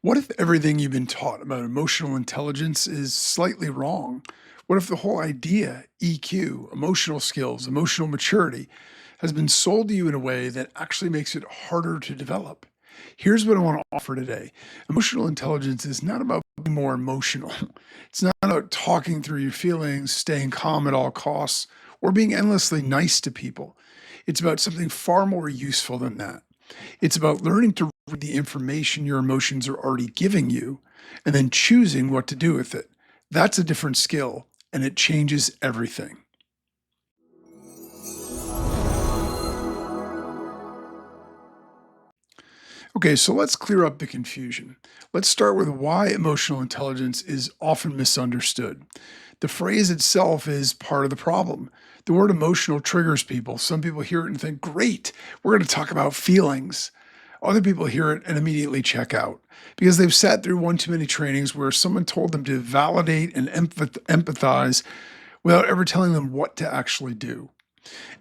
What if everything you've been taught about emotional intelligence is slightly wrong? What if the whole idea, EQ, emotional skills, emotional maturity, has been sold to you in a way that actually makes it harder to develop? Here's what I want to offer today. Emotional intelligence is not about being more emotional. It's not about talking through your feelings, staying calm at all costs, or being endlessly nice to people. It's about something far more useful than that. It's about learning to read the information your emotions are already giving you and then choosing what to do with it. That's a different skill, and it changes everything. Okay, so let's clear up the confusion. Let's start with why emotional intelligence is often misunderstood. The phrase itself is part of the problem. The word emotional triggers people. Some people hear it and think, great, we're going to talk about feelings. Other people hear it and immediately check out because they've sat through one too many trainings where someone told them to validate and empathize without ever telling them what to actually do.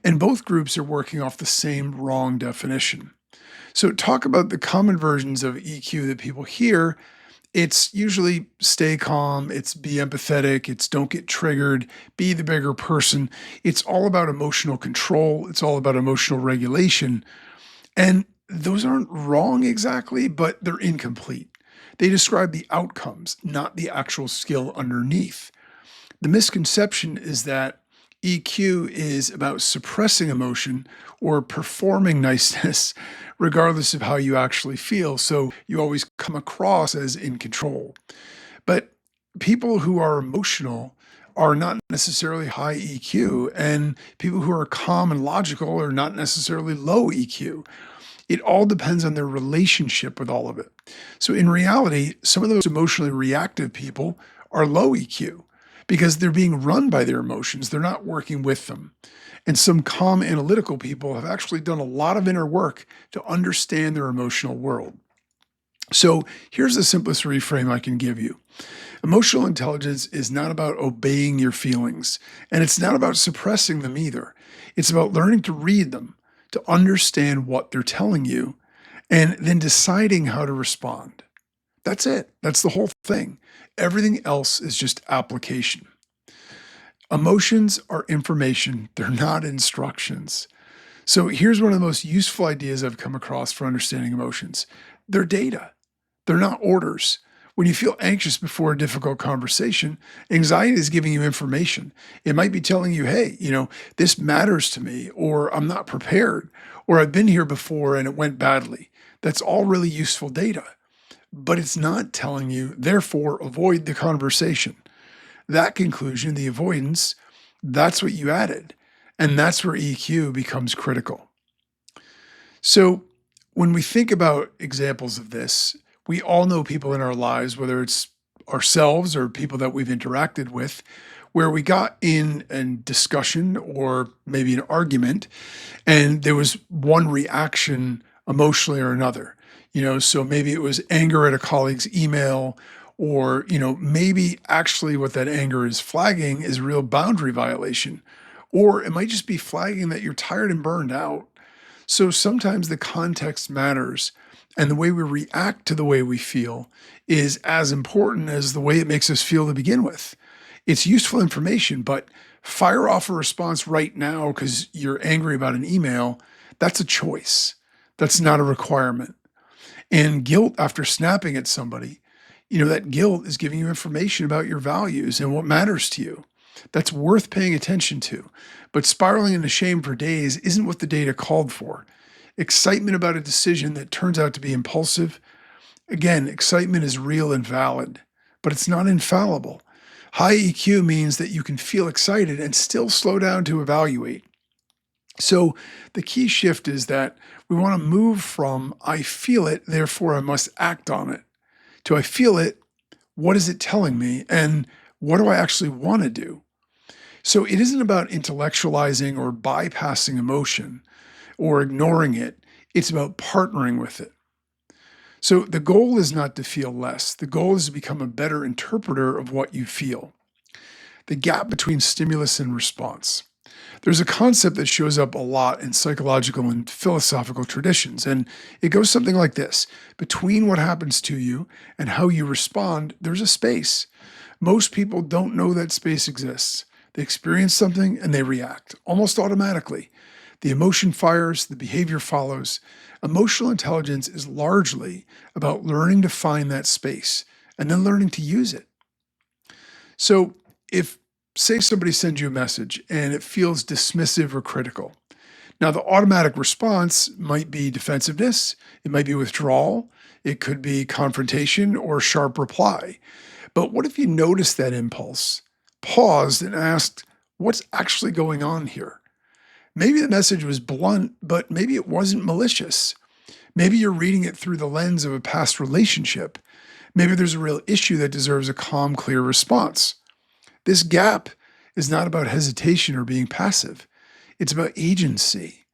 And both groups are working off the same wrong definition. So, talk about the common versions of EQ that people hear. It's usually stay calm, it's be empathetic, it's don't get triggered, be the bigger person. It's all about emotional control, it's all about emotional regulation. And those aren't wrong exactly, but they're incomplete. They describe the outcomes, not the actual skill underneath. The misconception is that EQ is about suppressing emotion or performing niceness, regardless of how you actually feel. So you always come across as in control. But people who are emotional are not necessarily high EQ, and people who are calm and logical are not necessarily low EQ. It all depends on their relationship with all of it. So in reality, some of those emotionally reactive people are low EQ because they're being run by their emotions. They're not working with them. And some calm analytical people have actually done a lot of inner work to understand their emotional world. So here's the simplest reframe I can give you. Emotional intelligence is not about obeying your feelings, and it's not about suppressing them either. It's about learning to read them, to understand what they're telling you, and then deciding how to respond. That's it. That's the whole thing. Everything else is just application. Emotions are information, they're not instructions. So here's one of the most useful ideas I've come across for understanding emotions. They're data. They're not orders. When you feel anxious before a difficult conversation, anxiety is giving you information. It might be telling you, hey, this matters to me, or I'm not prepared, or I've been here before and it went badly. That's all really useful data. But it's not telling you, therefore, avoid the conversation. That conclusion, the avoidance, that's what you added. And that's where EQ becomes critical. So when we think about examples of this, we all know people in our lives, whether it's ourselves or people that we've interacted with, where we got in a discussion or maybe an argument, and there was one reaction emotionally or another. So maybe it was anger at a colleague's email, or maybe actually what that anger is flagging is a real boundary violation, or it might just be flagging that you're tired and burned out. So sometimes the context matters, and the way we react to the way we feel is as important as the way it makes us feel to begin with. It's useful information, but fire off a response right now because you're angry about an email, that's a choice. That's not a requirement. And guilt after snapping at somebody, that guilt is giving you information about your values and what matters to you. That's worth paying attention to. But spiraling into shame for days isn't what the data called for. Excitement about a decision that turns out to be impulsive, again, excitement is real and valid, but it's not infallible. High EQ means that you can feel excited and still slow down to evaluate. So the key shift is that we want to move from I feel it, therefore I must act on it, to I feel it, what is it telling me, and what do I actually want to do? So it isn't about intellectualizing or bypassing emotion or ignoring it. It's about partnering with it. So the goal is not to feel less. The goal is to become a better interpreter of what you feel. The gap between stimulus and response. There's a concept that shows up a lot in psychological and philosophical traditions, and it goes something like this. Between what happens to you and how you respond, there's a space. Most people don't know that space exists. They experience something and they react almost automatically. The emotion fires, the behavior follows. Emotional intelligence is largely about learning to find that space and then learning to use it. So, if, say, somebody sends you a message and it feels dismissive or critical, now the automatic response might be defensiveness, it might be withdrawal, it could be confrontation or sharp reply. But what if you noticed that impulse, paused, and asked, what's actually going on here? Maybe the message was blunt, but maybe it wasn't malicious. Maybe you're reading it through the lens of a past relationship. Maybe there's a real issue that deserves a calm, clear response. This gap is not about hesitation or being passive. It's about agency.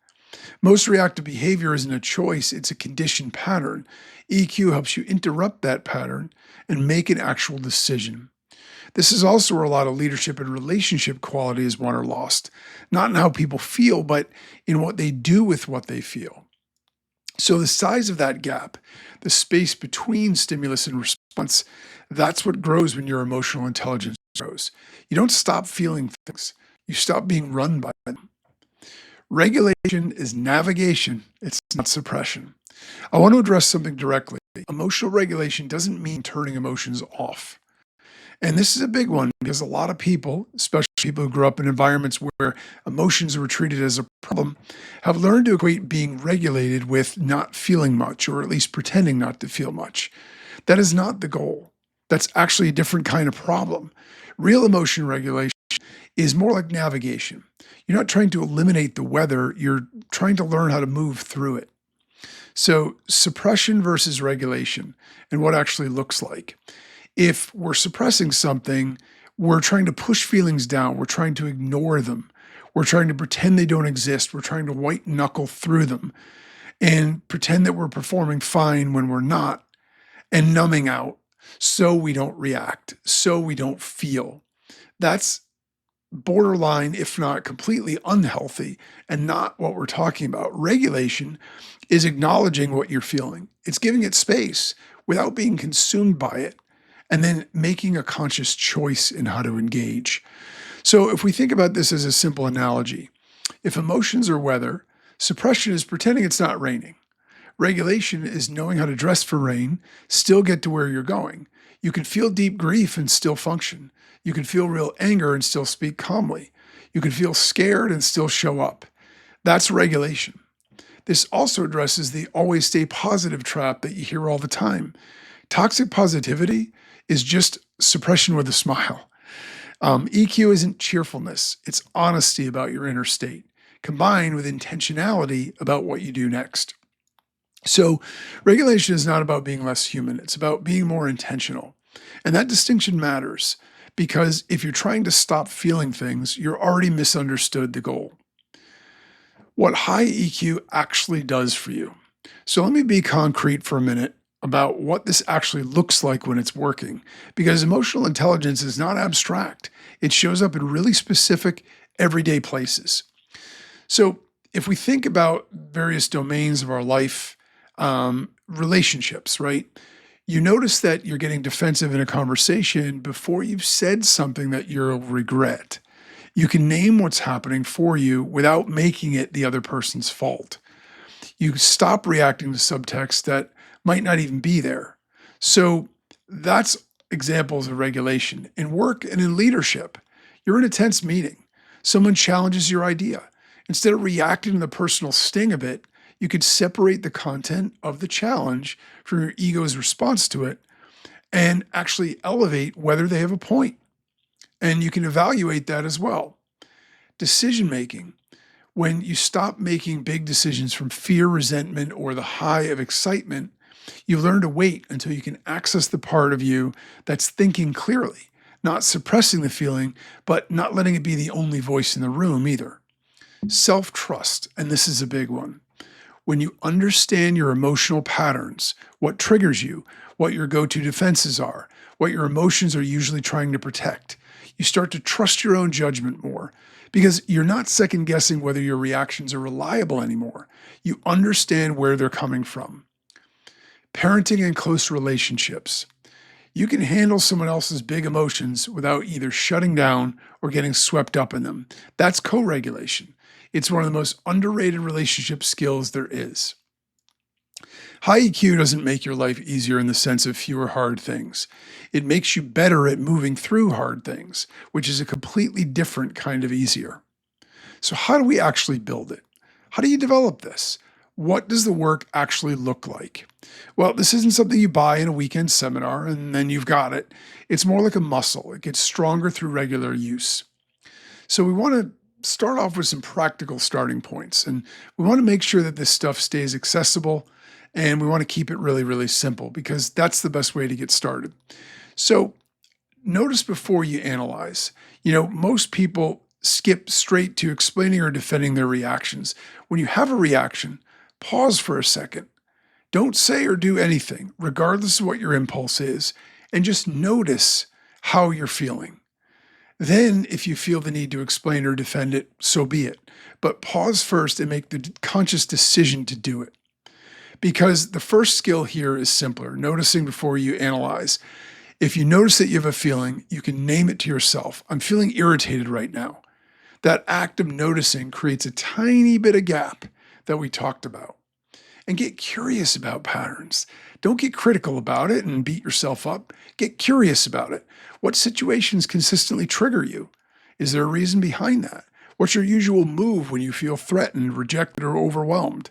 Most reactive behavior isn't a choice, it's a conditioned pattern. EQ helps you interrupt that pattern and make an actual decision. This is also where a lot of leadership and relationship quality is won or lost, not in how people feel, but in what they do with what they feel. So the size of that gap, the space between stimulus and response, that's what grows when your emotional intelligence grows. You don't stop feeling things, you stop being run by them. Regulation is navigation, it's not suppression. I want to address something directly. Emotional regulation doesn't mean turning emotions off. And this is a big one because a lot of people, especially people who grew up in environments where emotions were treated as a problem, have learned to equate being regulated with not feeling much, or at least pretending not to feel much. That is not the goal. That's actually a different kind of problem. Real emotion regulation is more like navigation. You're not trying to eliminate the weather, you're trying to learn how to move through it. So, suppression versus regulation and what actually looks like. If we're suppressing something, we're trying to push feelings down, we're trying to ignore them, we're trying to pretend they don't exist, we're trying to white knuckle through them and pretend that we're performing fine when we're not, and numbing out so we don't react, so we don't feel. That's borderline, if not completely unhealthy, and not what we're talking about. Regulation is acknowledging what you're feeling, it's giving it space without being consumed by it, and then making a conscious choice in how to engage. So, if we think about this as a simple analogy, if emotions are weather, suppression is pretending it's not raining. Regulation is knowing how to dress for rain, still get to where you're going. You can feel deep grief and still function. You can feel real anger and still speak calmly. You can feel scared and still show up. That's regulation. This also addresses the always stay positive trap that you hear all the time. Toxic positivity is just suppression with a smile. EQ isn't cheerfulness, it's honesty about your inner state, combined with intentionality about what you do next. So, regulation is not about being less human, it's about being more intentional. And that distinction matters because if you're trying to stop feeling things, you're already misunderstood the goal. What high EQ actually does for you. So, let me be concrete for a minute about what this actually looks like when it's working, because emotional intelligence is not abstract. It shows up in really specific, everyday places. So, if we think about various domains of our life, relationships, right? You notice that you're getting defensive in a conversation before you've said something that you'll regret. You can name what's happening for you without making it the other person's fault. You stop reacting to subtext that might not even be there. So that's examples of regulation. In work and in leadership, you're in a tense meeting. Someone challenges your idea. Instead of reacting to the personal sting of it, you could separate the content of the challenge from your ego's response to it and actually elevate whether they have a point. And you can evaluate that as well. Decision making. When you stop making big decisions from fear, resentment, or the high of excitement, you learn to wait until you can access the part of you that's thinking clearly, not suppressing the feeling, but not letting it be the only voice in the room either. Self-trust, and this is a big one. When you understand your emotional patterns, what triggers you, what your go-to defenses are, what your emotions are usually trying to protect. You start to trust your own judgment more because you're not second guessing whether your reactions are reliable anymore. You understand where they're coming from. Parenting and close relationships. You can handle someone else's big emotions without either shutting down or getting swept up in them. That's co-regulation. It's one of the most underrated relationship skills there is. High EQ doesn't make your life easier in the sense of fewer hard things. It makes you better at moving through hard things, which is a completely different kind of easier. So how do we actually build it? How do you develop this? What does the work actually look like? Well, this isn't something you buy in a weekend seminar and then you've got it. It's more like a muscle. It gets stronger through regular use. So we want to start off with some practical starting points, and we want to make sure that this stuff stays accessible, and we want to keep it really, really simple because that's the best way to get started. So notice before you analyze, most people skip straight to explaining or defending their reactions. When you have a reaction, pause for a second. Don't say or do anything, regardless of what your impulse is, and just notice how you're feeling. Then, if you feel the need to explain or defend it, so be it. But pause first and make the conscious decision to do it. Because the first skill here is simpler, noticing before you analyze. If you notice that you have a feeling, you can name it to yourself. I'm feeling irritated right now. That act of noticing creates a tiny bit of gap that we talked about. And get curious about patterns. Don't get critical about it and beat yourself up. Get curious about it. What situations consistently trigger you? Is there a reason behind that? What's your usual move when you feel threatened, rejected, or overwhelmed?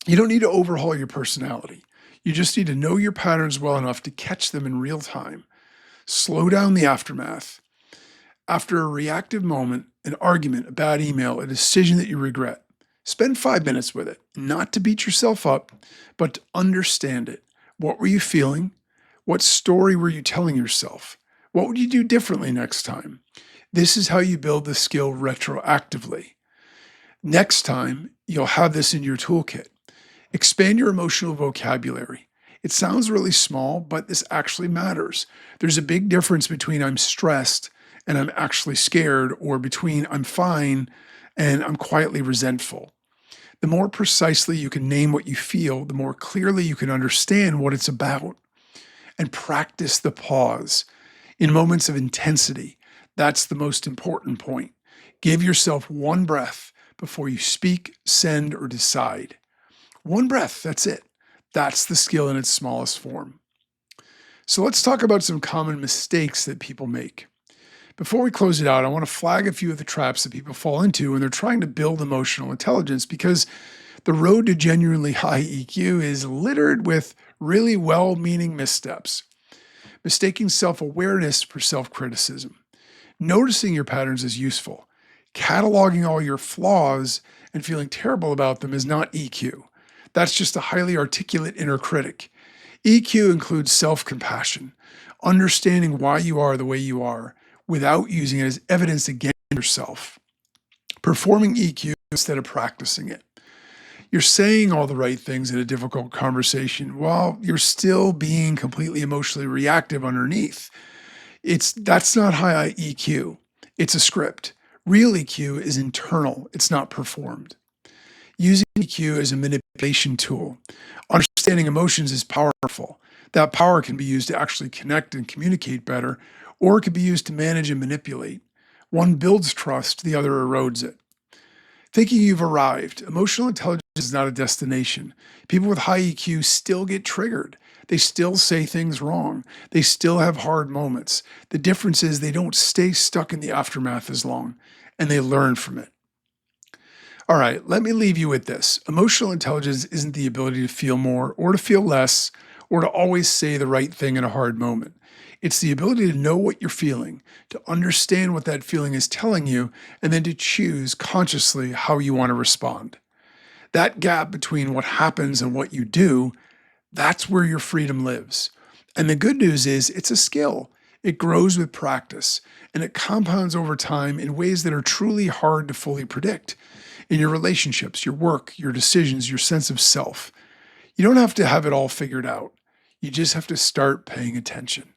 You don't need to overhaul your personality. You just need to know your patterns well enough to catch them in real time. Slow down the aftermath. After a reactive moment, an argument, a bad email, a decision that you regret, spend 5 minutes with it, not to beat yourself up, but to understand it. What were you feeling? What story were you telling yourself? What would you do differently next time? This is how you build the skill retroactively. Next time, you'll have this in your toolkit. Expand your emotional vocabulary. It sounds really small, but this actually matters. There's a big difference between I'm stressed and I'm actually scared, or between I'm fine and I'm quietly resentful. The more precisely you can name what you feel, the more clearly you can understand what it's about. And practice the pause in moments of intensity. That's the most important point. Give yourself one breath before you speak, send, or decide. One breath, that's it. That's the skill in its smallest form. So let's talk about some common mistakes that people make. Before we close it out, I want to flag a few of the traps that people fall into when they're trying to build emotional intelligence, because the road to genuinely high EQ is littered with really well-meaning missteps. Mistaking self-awareness for self-criticism. Noticing your patterns is useful. Cataloging all your flaws and feeling terrible about them is not EQ. That's just a highly articulate inner critic. EQ includes self-compassion, understanding why you are the way you are, without using it as evidence against yourself. Performing EQ instead of practicing it. You're saying all the right things in a difficult conversation while you're still being completely emotionally reactive underneath. That's not high EQ. It's a script. Real EQ is internal. It's not performed. Using EQ as a manipulation tool. Understanding emotions is powerful. That power can be used to actually connect and communicate better, or it can be used to manage and manipulate. One builds trust, the other erodes it. Thinking you've arrived. Emotional intelligence is not a destination. People with high EQ still get triggered. They still say things wrong. They still have hard moments. The difference is they don't stay stuck in the aftermath as long, and they learn from it. All right, let me leave you with this. Emotional intelligence isn't the ability to feel more or to feel less or to always say the right thing in a hard moment. It's the ability to know what you're feeling, to understand what that feeling is telling you, and then to choose consciously how you want to respond. That gap between what happens and what you do, that's where your freedom lives. And the good news is it's a skill. It grows with practice, and it compounds over time in ways that are truly hard to fully predict. In your relationships, your work, your decisions, your sense of self. You don't have to have it all figured out. You just have to start paying attention.